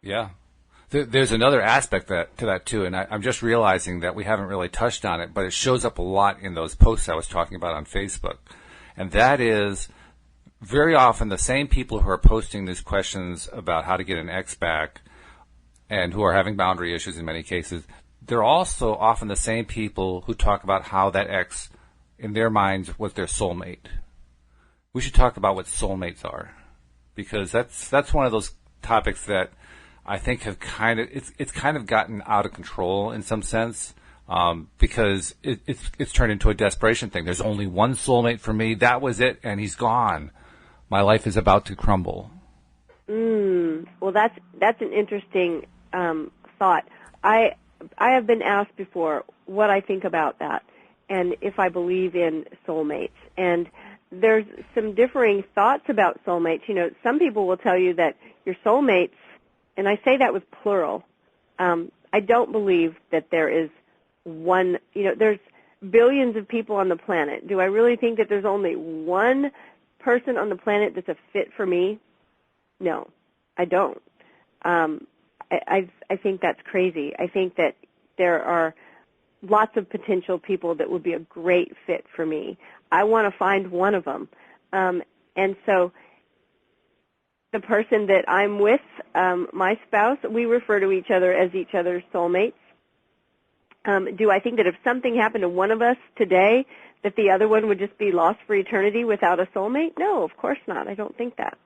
Yeah. There's another aspect to that, too, and I'm just realizing that we haven't really touched on it, but it shows up a lot in those posts I was talking about on Facebook. And that is very often the same people who are posting these questions about how to get an ex back and who are having boundary issues in many cases, they're also often the same people who talk about how that ex, in their minds, was their soulmate. We should talk about what soulmates are, because that's one of those topics that I think have it's kind of gotten out of control in some sense, because it's turned into a desperation thing. There's only one soulmate for me. That was it, and he's gone. My life is about to crumble. Well, that's an interesting thought. I have been asked before what I think about that and if I believe in soulmates. And there's some differing thoughts about soulmates. Some people will tell you that your soulmates, and I say that with plural, I don't believe that there is one, there's billions of people on the planet. Do I really think that there's only one person on the planet that's a fit for me? No, I don't. I think that's crazy. I think that there are lots of potential people that would be a great fit for me. I want to find one of them. And so the person that I'm with, my spouse, we refer to each other as each other's soulmates. Do I think that if something happened to one of us today, that the other one would just be lost for eternity without a soulmate? No, of course not. I don't think that.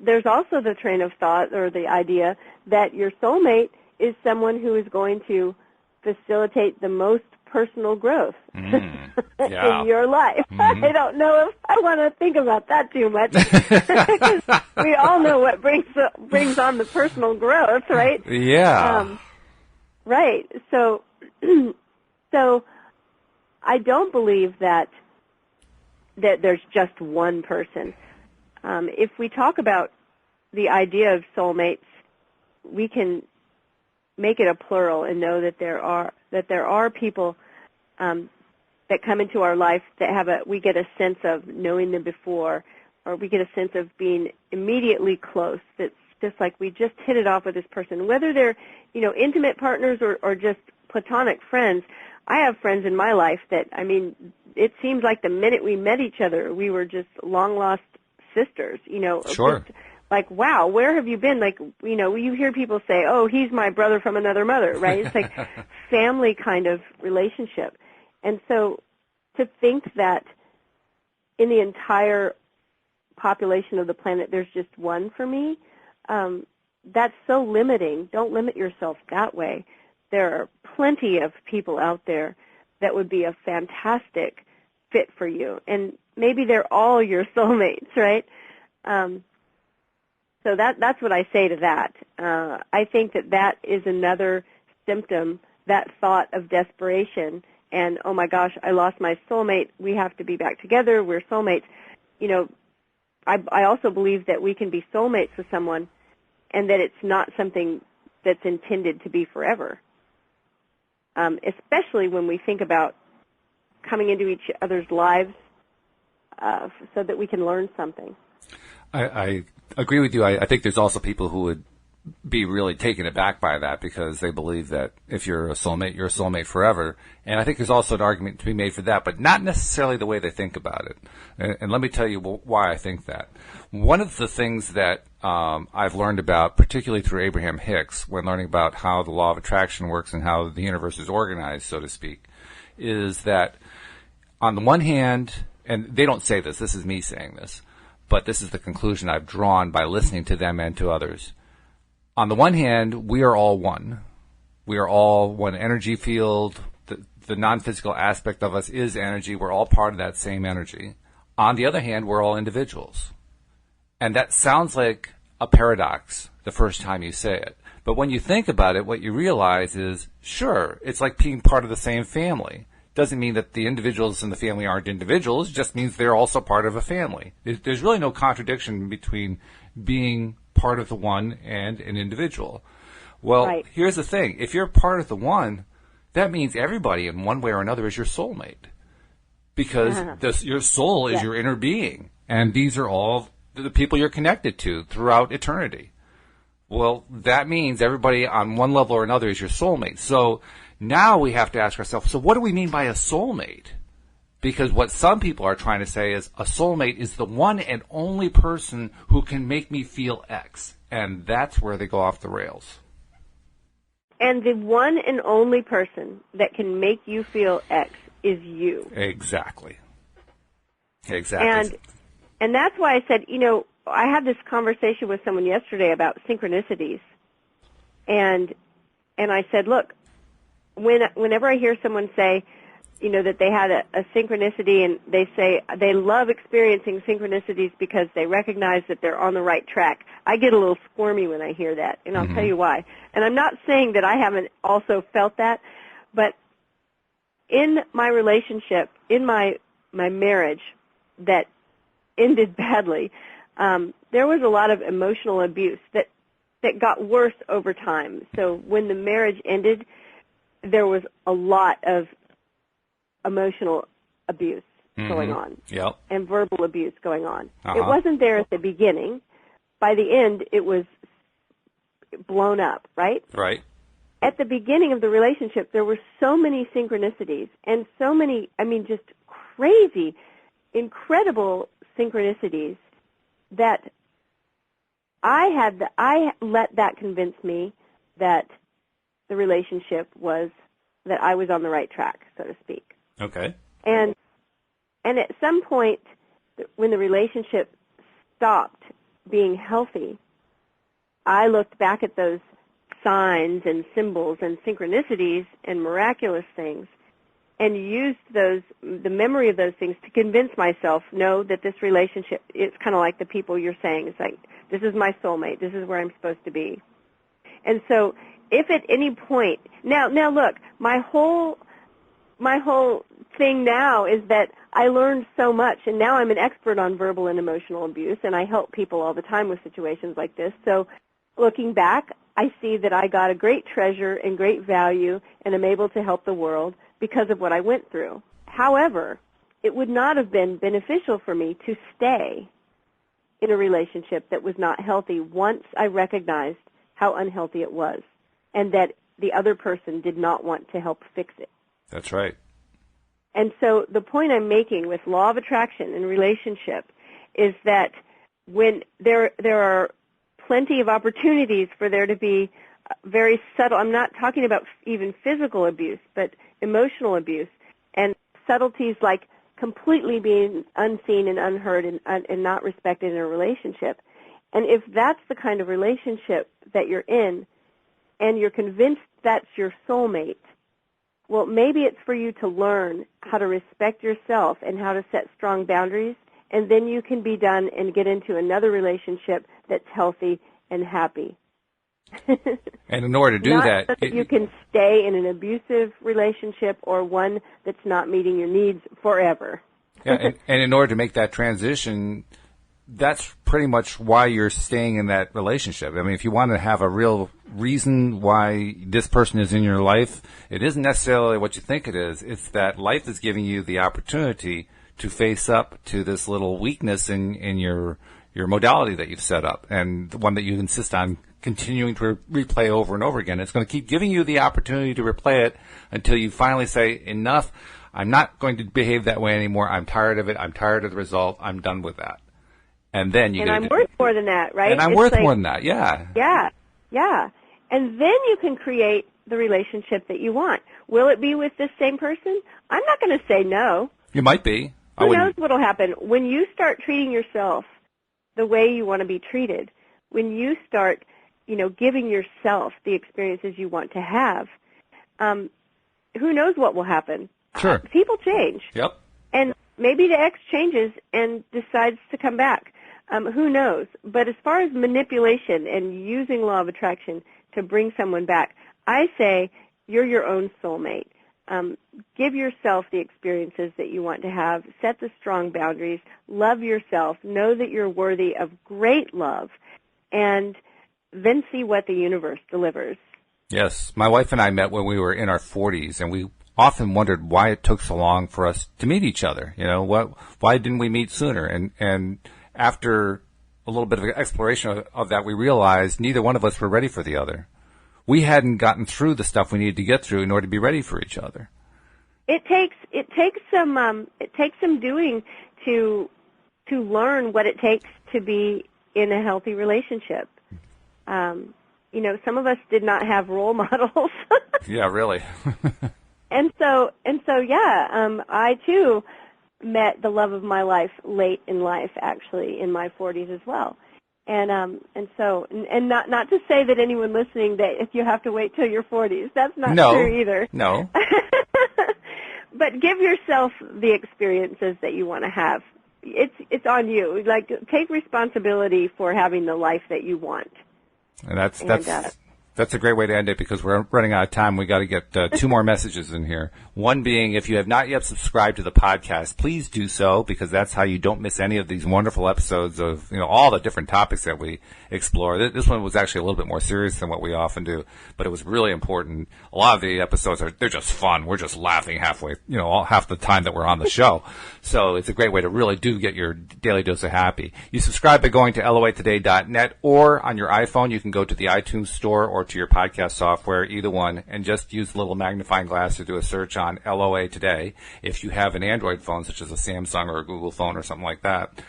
There's also the train of thought or the idea that your soulmate is someone who is going to facilitate the most personal growth in your life. I don't know if I want to think about that too much, because we all know what brings on the personal growth, right? Yeah. Right. So I don't believe that there's just one person. If we talk about the idea of soulmates, we can make it a plural and know that there are people that come into our life that we get a sense of knowing them before, or we get a sense of being immediately close. That's just like we just hit it off with this person, whether they're, intimate partners or just platonic friends. I have friends in my life that, it seems like the minute we met each other, we were just long-lost sisters, Sure. Just like, wow, where have you been? Like, you hear people say, oh, he's my brother from another mother, right? It's like family kind of relationship. And so to think that in the entire population of the planet there's just one for me, that's so limiting. Don't limit yourself that way. There are plenty of people out there that would be a fantastic fit for you. And maybe they're all your soulmates, right? So that's what I say to that. I think that is another symptom, that thought of desperation and, oh my gosh, I lost my soulmate. We have to be back together. We're soulmates. I also believe that we can be soulmates with someone and that it's not something that's intended to be forever, especially when we think about coming into each other's lives so that we can learn something. I agree with you. I think there's also people who would be really taken aback by that because they believe that if you're a soulmate, you're a soulmate forever. And I think there's also an argument to be made for that, but not necessarily the way they think about it. And let me tell you why I think that. One of the things that I've learned about, particularly through Abraham Hicks, when learning about how the law of attraction works and how the universe is organized, so to speak, is that on the one hand, and they don't say this, this is me saying this, but this is the conclusion I've drawn by listening to them and to others. On the one hand, we are all one. We are all one energy field. The non-physical aspect of us is energy. We're all part of that same energy. On the other hand, we're all individuals. And that sounds like a paradox the first time you say it. But when you think about it, what you realize is, sure, it's like being part of the same family. Doesn't mean that the individuals in the family aren't individuals. It just means they're also part of a family. There's really no contradiction between being part of the one and an individual. Well, right. Here's the thing. If you're part of the one, that means everybody in one way or another is your soulmate. Because your soul is your inner being. And these are all the people you're connected to throughout eternity. Well, that means everybody on one level or another is your soulmate. So now we have to ask ourselves, so what do we mean by a soulmate? Because what some people are trying to say is a soulmate is the one and only person who can make me feel X. And that's where they go off the rails. And the one and only person that can make you feel X is you. Exactly. And that's why I said, I had this conversation with someone yesterday about synchronicities. And I said, look, whenever I hear someone say, that they had a synchronicity and they say they love experiencing synchronicities because they recognize that they're on the right track, I get a little squirmy when I hear that, and I'll tell you why. And I'm not saying that I haven't also felt that, but in my relationship, in my marriage that ended badly, there was a lot of emotional abuse that got worse over time. So when the marriage ended, there was a lot of emotional abuse going on and verbal abuse going on. It wasn't there at the beginning. By the end, it was blown up, right? Right. At the beginning of the relationship, there were so many synchronicities and so many, just crazy, incredible synchronicities that I let that convince me that the relationship was, that I was on the right track, so to speak. Okay. And at some point, when the relationship stopped being healthy, I looked back at those signs and symbols and synchronicities and miraculous things and used the memory of those things to convince myself, no, that this relationship, it's kind of like the people you're saying. It's like, this is my soulmate. This is where I'm supposed to be. And so if at any point, now look, my whole thing now is that I learned so much, and now I'm an expert on verbal and emotional abuse, and I help people all the time with situations like this. So looking back, I see that I got a great treasure and great value, and am able to help the world because of what I went through. However, it would not have been beneficial for me to stay in a relationship that was not healthy once I recognized how unhealthy it was and that the other person did not want to help fix it. That's right. And so the point I'm making with law of attraction and relationship is that when there are plenty of opportunities for there to be very subtle, I'm not talking about even physical abuse, but emotional abuse, and subtleties like completely being unseen and unheard and not respected in a relationship. And if that's the kind of relationship that you're in and you're convinced that's your soulmate, well, maybe it's for you to learn how to respect yourself and how to set strong boundaries, and then you can be done and get into another relationship that's healthy and happy. And in order to do not so that you can stay in an abusive relationship or one that's not meeting your needs forever. Yeah, and in order to make that transition, that's pretty much why you're staying in that relationship. I mean, if you want to have a real reason why this person is in your life, it isn't necessarily what you think it is. It's that life is giving you the opportunity to face up to this little weakness in your modality that you've set up, and the one that you insist on continuing to replay over and over again. It's going to keep giving you the opportunity to replay it until you finally say, enough, I'm not going to behave that way anymore. I'm tired of it. I'm tired of the result. I'm done with that. And then you and I'm worth more than that, right? And I'm worth more than that, yeah. Yeah. And then you can create the relationship that you want. Will it be with this same person? I'm not going to say no. You might be. Who knows what will happen? When you start treating yourself the way you want to be treated, when you start, giving yourself the experiences you want to have, who knows what will happen? Sure. People change. Yep. And maybe the ex changes and decides to come back. Who knows? But as far as manipulation and using law of attraction to bring someone back, I say you're your own soulmate. Give yourself the experiences that you want to have. Set the strong boundaries. Love yourself. Know that you're worthy of great love. And then see what the universe delivers. Yes. My wife and I met when we were in our 40s, and we often wondered why it took so long for us to meet each other. Why didn't we meet sooner? And after a little bit of exploration of that, we realized neither one of us were ready for the other. We hadn't gotten through the stuff we needed to get through in order to be ready for each other. It takes some doing to learn what it takes to be in a healthy relationship. Some of us did not have role models. Yeah, really. And so, I too met the love of my life late in life, actually, in my 40s as well. And not to say that anyone listening that if you have to wait till your 40s, that's not true either. No. But give yourself the experiences that you want to have. It's on you. Like, take responsibility for having the life that you want. And that's a great way to end it, because we're running out of time. We got to get 2 more messages in here. One being, if you have not yet subscribed to the podcast, please do so, because that's how you don't miss any of these wonderful episodes of all the different topics that we explore. This one was actually a little bit more serious than what we often do, but it was really important. A lot of the episodes they're just fun. We're just laughing halfway, half the time that we're on the show. So it's a great way to really do get your daily dose of happy. You subscribe by going to loatoday.net, or on your iPhone you can go to the iTunes store or to your podcast software, either one, and just use the little magnifying glass to do a search on LOA Today. If you have an Android phone, such as a Samsung or a Google phone or something like that,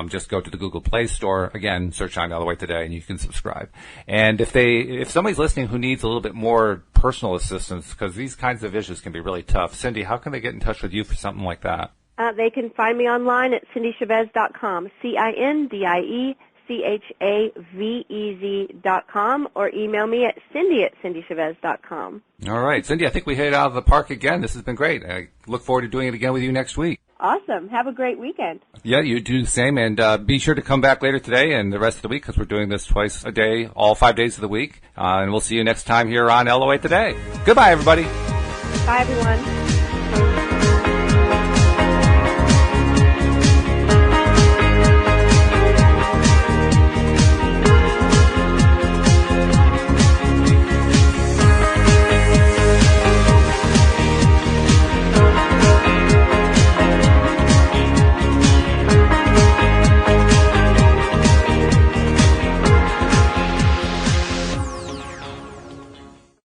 just go to the Google Play Store, again, search on LOA Today, and you can subscribe. And if somebody's listening who needs a little bit more personal assistance, because these kinds of issues can be really tough, Cindy, how can they get in touch with you for something like that? They can find me online at cindychavez.com, CINDIECHAVEZ.com, or email me at cindy@cindychavez.com. All right. Cindy, I think we hit it out of the park again. This has been great. I look forward to doing it again with you next week. Awesome. Have a great weekend. Yeah, you do the same. And be sure to come back later today and the rest of the week, because we're doing this twice a day, all 5 days of the week. And we'll see you next time here on LOA Today. Goodbye, everybody. Bye, everyone.